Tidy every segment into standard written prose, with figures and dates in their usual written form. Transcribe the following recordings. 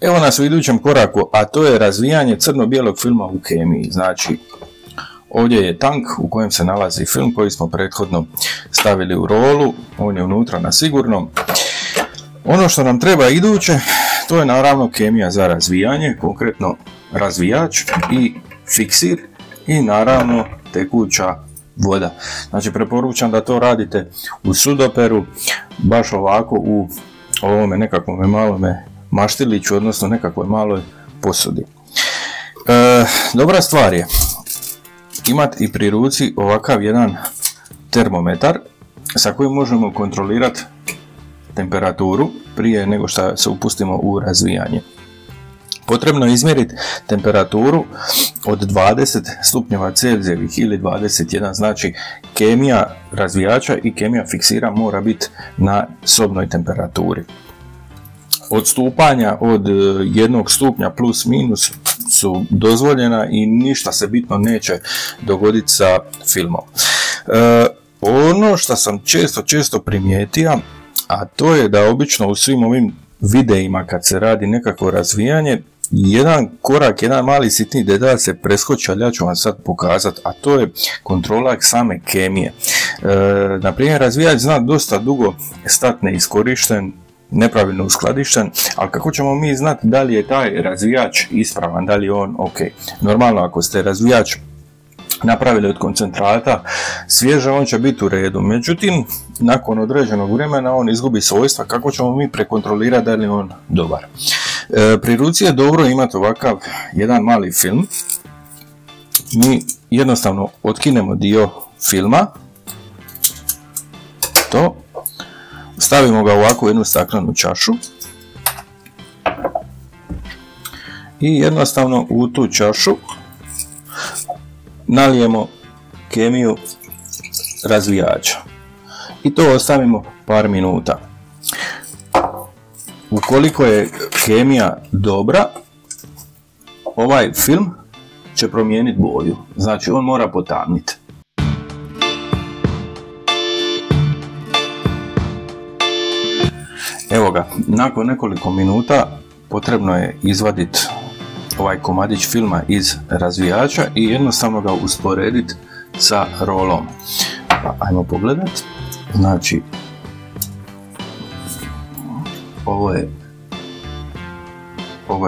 Evo nas u idućem koraku, a to je razvijanje crno-bijelog filma u kemiji. Znači, ovdje je tank u kojem se nalazi film koji smo prethodno stavili u rolu, on je unutra na sigurno. Ono što nam treba iduće, to je naravno kemija za razvijanje, konkretno razvijač i fiksir i naravno tekuća voda. Znači, preporučam da to radite u sudoperu, baš ovako u ovome nekakvom malome maštiliću, odnosno nekakvoj maloj posudi. Dobra stvar je imati i pri ruci ovakav jedan termometar sa kojim možemo kontrolirati temperaturu prije nego što se upustimo u razvijanje. Potrebno je izmjeriti temperaturu od 20 stupnjeva Celzijevih ili 21, znači kemija razvijača i kemija fiksira mora biti na sobnoj temperaturi. Odstupanja od 1 stupnja plus minus su dozvoljena i ništa se bitno neće dogoditi sa filmom. Ono što sam često primijetio, a to je da obično u svim ovim videima kad se radi nekako razvijanje, jedan korak, jedan mali sitni detalj se preskoči, ali ja ću vam sad pokazati, a to je kontrola same kemije. Naprimjer, razvijač zna dosta dugo stati neiskorišten, nepravilno uskladišten, ali kako ćemo mi znati da li je taj razvijač ispravan, da li je on ok. Normalno, ako ste razvijač napravili od koncentrata svježe, on će biti u redu. Međutim, nakon određenog vremena on izgubi svojstva. Kako ćemo mi prekontrolirati da li je on dobar? Pri ruci je dobro imati ovakav jedan mali film. Mi jednostavno otkinemo dio filma, to stavimo ga ovako u jednu staklenu čašu i jednostavno u tu čašu nalijemo kemiju razvijača i to ostavimo par minuta. Ukoliko je kemija dobra, ovaj film će promijeniti boju, znači on mora potamniti. Evo ga, nakon nekoliko minuta potrebno je izvaditi ovaj komadić filma iz razvijača i jednostavno ga usporediti sa rolom. Pa ajmo pogledati. Znači, ovo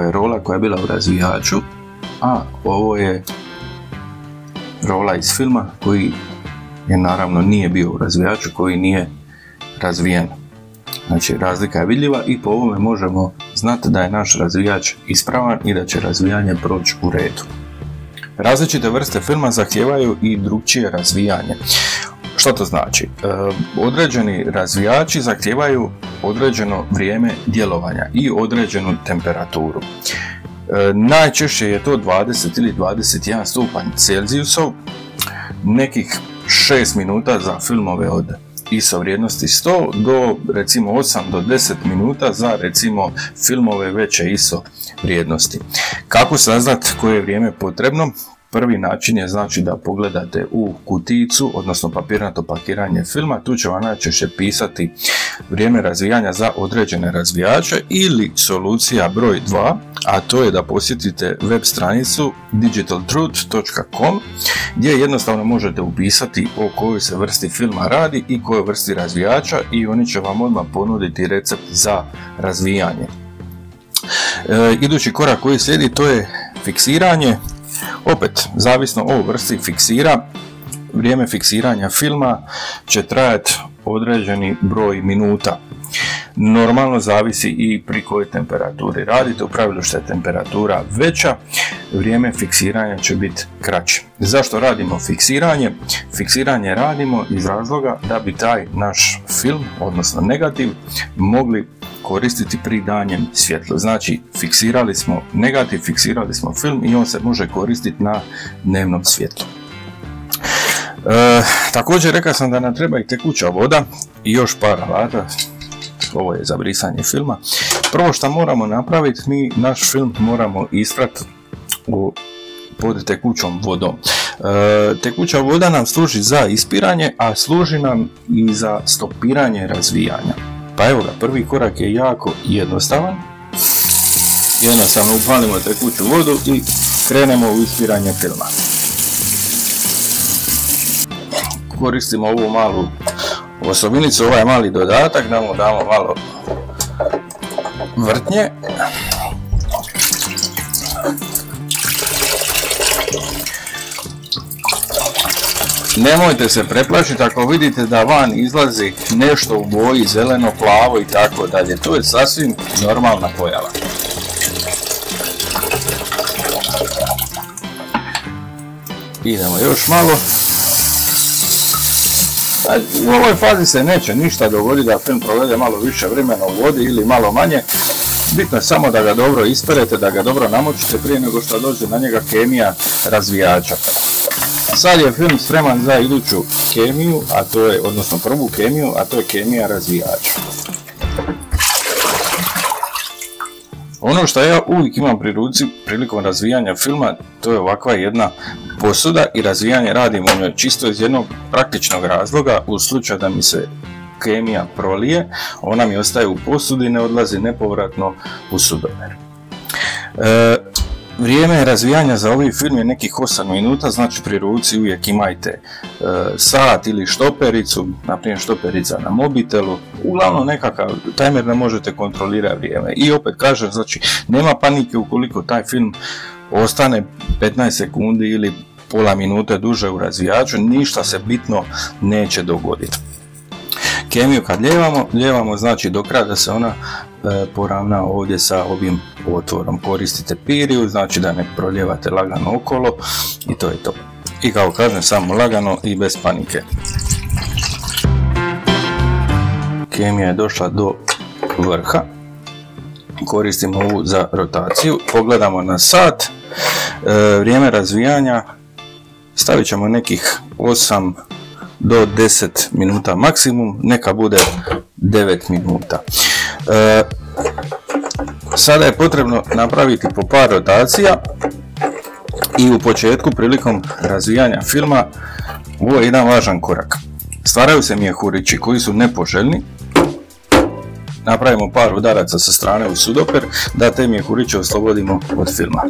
je rola koja je bila u razvijaču, a ovo je rola iz filma koji je naravno nije bio u razvijaču, koji nije razvijen. Znači, razlika je vidljiva i po ovome možemo znati da je naš razvijač ispravan i da će razvijanje proći u redu. Različite vrste filma zahtijevaju i drukčije razvijanje. Što to znači? Određeni razvijači zahtijevaju određeno vrijeme djelovanja i određenu temperaturu. Najčešće je to 20 ili 21 stupanj Celzijusov, nekih 6 minuta za filmove od ISO vrijednosti 100 do recimo 8 do 10 minuta za recimo filmove veće ISO vrijednosti. Kako saznati koje je vrijeme potrebno? Prvi način je znači da pogledate u kutijicu, odnosno papirnato pakiranje filma, tu će vam najčešće pisati vrijeme razvijanja za određene razvijače ili solucija broj 2, a to je da posjetite web stranicu digitaltruth.com gdje jednostavno možete upisati o kojoj se vrsti filma radi i kojoj vrsti razvijača i oni će vam odmah ponuditi recept za razvijanje. Idući korak koji slijedi to je fiksiranje. Opet, zavisno o vrsti fiksira, vrijeme fiksiranja filma će trajati određeni broj minuta. Normalno zavisi i pri kojoj temperaturi radite. U pravilu što je temperatura veća, vrijeme fiksiranja će biti kraće. Zašto radimo fiksiranje? Fiksiranje radimo iz razloga da bi taj naš film, odnosno negativ, mogli koristiti pri danjem svjetlu. Znači, fiksirali smo negativ, fiksirali smo film i on se može koristiti na dnevnom svjetlu. Također rekao sam da nam treba i tekuća voda i još par alata. Ovo je za brisanje filma. Prvo što moramo napraviti, mi naš film moramo isprati pod tekućom vodom. Tekuća voda nam služi za ispiranje, a služi nam i za stopiranje razvijanja. Pa evo ga, prvi korak je jako jednostavan. jednostavno upalimo tekuću vodu i krenemo u ispiranje filma. Koristimo ovu malu osobinicu, ovaj mali dodatak, da mu damo malo vrtnje. Nemojte se preplašiti ako vidite da van izlazi nešto u boji zeleno, plavo i tako dalje. To je sasvim normalna pojava. Idemo još malo. U ovoj fazi se neće ništa dogoditi da film provede malo više vremena u vodi ili malo manje. Bitno je samo da ga dobro isperete, da ga dobro namočite prije nego što dođe na njega kemija razvijača. Sad je film spreman za iduću kemiju, a to je, odnosno prvu kemiju, a to je kemija razvijača. Ono što ja uvijek imam pri ruci prilikom razvijanja filma, to je ovakva jedna posuda i razvijanje radim u njoj čisto iz jednog praktičnog razloga. U slučaju da mi se kemija prolije, ona mi ostaje u posudi i ne odlazi nepovratno u sudomer. Vrijeme razvijanja za ovaj film je nekih 8 minuta, znači pri ruci uvijek imajte sat ili štopericu, naprimjer štoperica na mobitelu, uglavnom nekakav tajmer da možete kontrolirati vrijeme. I opet kažem, znači nema panike ukoliko taj film ostane 15 sekundi ili pola minute duže u razvijaču, ništa se bitno neće dogoditi. Kemiju kad lijevamo znači do kraja da se ona poravna ovdje sa ovim otvorom. Koristite piriju, znači da ne prolijevate lagano okolo i to je to. I kao kažem, samo lagano i bez panike. Kemija je došla do vrha. Koristimo ovu za rotaciju. Pogledamo na sat. Vrijeme razvijanja stavit ćemo nekih 8 do 10 minuta maksimum, neka bude 9 minuta. Sada je potrebno napraviti po par rotacija i u početku prilikom razvijanja filma ovo je jedan važan korak. Stvaraju se mjehurići koji su nepoželjni. Napravimo par udaraca sa strane u sudoper da te mjehuriće oslobodimo od filma.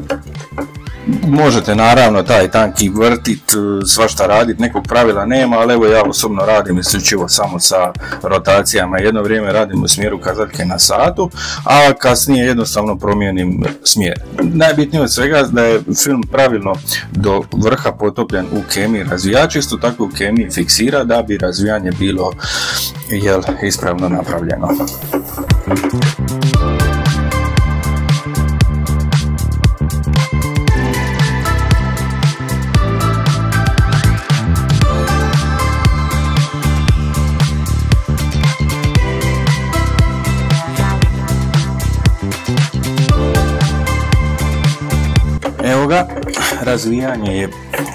Možete naravno taj tanki vrtit, svašta raditi, nekog pravila nema, ali evo ja osobno radim isključivo samo sa rotacijama. Jedno vrijeme radim u smjeru kazaljke na satu, a kasnije jednostavno promijenim smjer. Najbitnije od svega da je film pravilno do vrha potopljen u kemiji razvijača, isto tako u kemiji fiksira da bi razvijanje bilo ispravno napravljeno. Evo ga, razvijanje je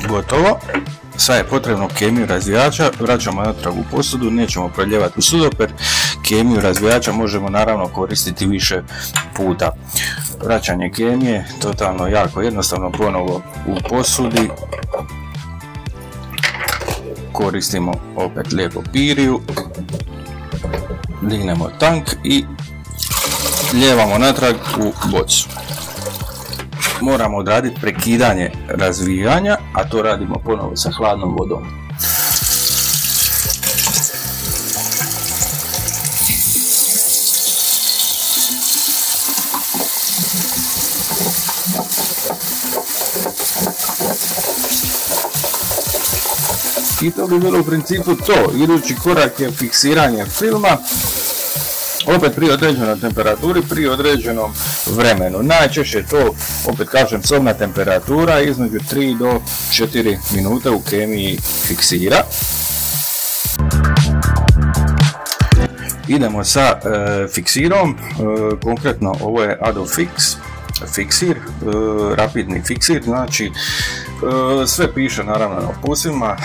gotovo. Sad je potrebno kemiju razvijača, vraćamo natrag u posudu, nećemo proljevati u sudoper. Kemiju razvijača možemo naravno koristiti više puta. Vraćanje kemije, totalno jako jednostavno, ponovo u posudi. Koristimo opet lijepo piriju. Dignemo tank i lijevamo natrag u bocu. Moramo odraditi prekidanje razvijanja, a to radimo ponovo sa hladnom vodom. I to bi bilo u principu to. Idući korak je fiksiranje filma. Opet pri određenoj temperaturi, pri određenom vremenu. Najčešće to, opet kažem, sobna temperatura između 3 do 4 minute u kemiji fiksira. Idemo sa fiksirom, konkretno ovo je Adofix fiksir, rapidni fiksir, znači sve piše naravno na opusima,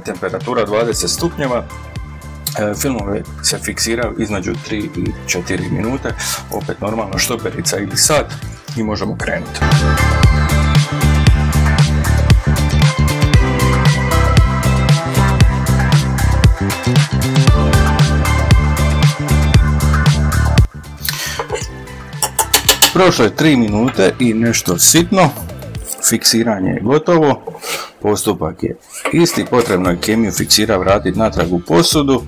temperatura 20 stupnjeva. Filmove se fiksiraju između 3 i 4 minute, opet normalno štoperica ili sat i možemo krenuti. Prošlo je 3 minute i nešto sitno, fiksiranje je gotovo, postupak je isti, potrebno je kemiju fiksira vratiti natrag u posudu,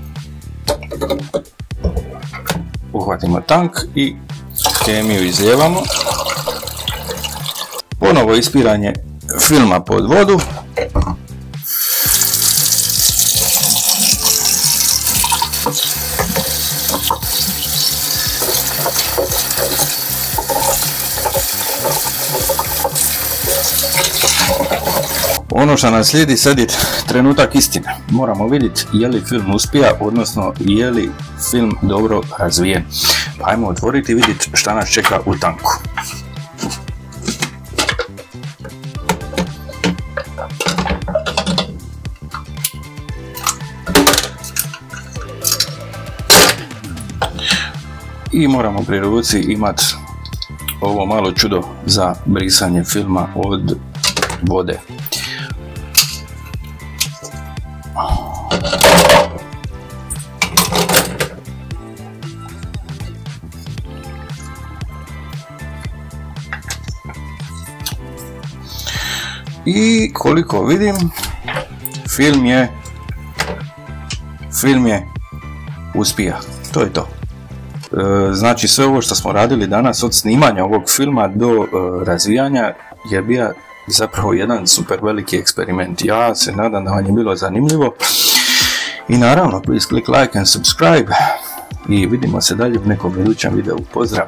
uhvatimo tank i kemiju izlijevamo, ponovo ispiranje filma pod vodu, ono što nas slijedi sad je trenutak istine. Moramo vidjeti je li film uspija, odnosno je li film dobro razvijen. Ajmo otvoriti i vidjeti šta nas čeka u tanku. I moramo pri ruci imati ovo malo čudo za brisanje filma od vode. I koliko vidim, film je uspija. To je to. Znači sve ovo što smo radili danas od snimanja ovog filma do razvijanja je bio zapravo jedan super veliki eksperiment. Ja se nadam da vam je bilo zanimljivo i naravno please click like and subscribe i vidimo se dalje u nekom idućem videu. Pozdrav!